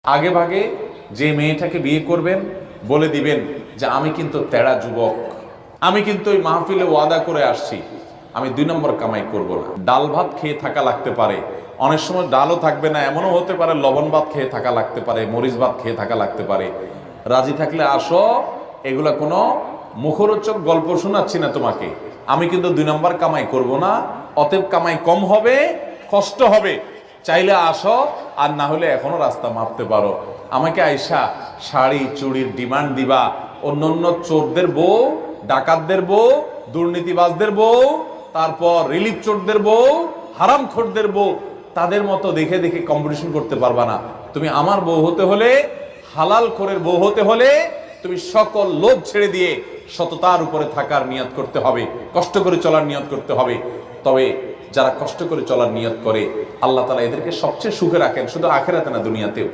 আগে ভাগে যে মেয়েটাকে বিয়ে করবেন বলে দিবেন যে আমি কিন্তু তেড়া যুবক, আমি কিন্তু ওই মাহফিলে ওয়াদা করে আসছি, আমি 2 নম্বর কামাই করব না। ডাল ভাত খেয়ে থাকা লাগতে পারে, অনেক সময় ডালও থাকবে না, এমনও হতে পারে লবণ ভাত খেয়ে থাকা লাগতে পারে, মরিচ ভাত খেয়ে থাকা লাগতে পারে। রাজি থাকলে আসো, এগুলা কোনো মুখরোচক গল্প শোনাচ্ছি না তোমাকে। আমি কিন্তু 2 নম্বর কামাই করব না, অতএব কামাই কম হবে, কষ্ট হবে। চাইলে আসো, আর না হলে এখনো রাস্তা মাপতে পারো। আমাকে আইসা শাড়ি চুড়ির ডিমান্ড দিবা, অন্য চোরদের বউ, ডাকাতদের বউ, দুর্নীতিবাজদের বউ, তারপর রিলিফ চোরদের বউ, হারামখোরদের বউ, তাদের মতো দেখে দেখে কম্পিটিশন করতে পারবা না। তুমি আমার বউ হতে হলে, হালাল খোরের বউ হতে হলে তুমি সকল লোভ ছেড়ে দিয়ে সততার উপরে থাকার নিয়ত করতে হবে, কষ্ট করে চলার নিয়ত করতে হবে। তবে যারা কষ্ট করে চলার নিয়ত করে, আল্লাহ তাআলা এদেরকে সবচেয়ে সুখে রাখেন, শুধু আখিরাতে না, দুনিয়াতেও।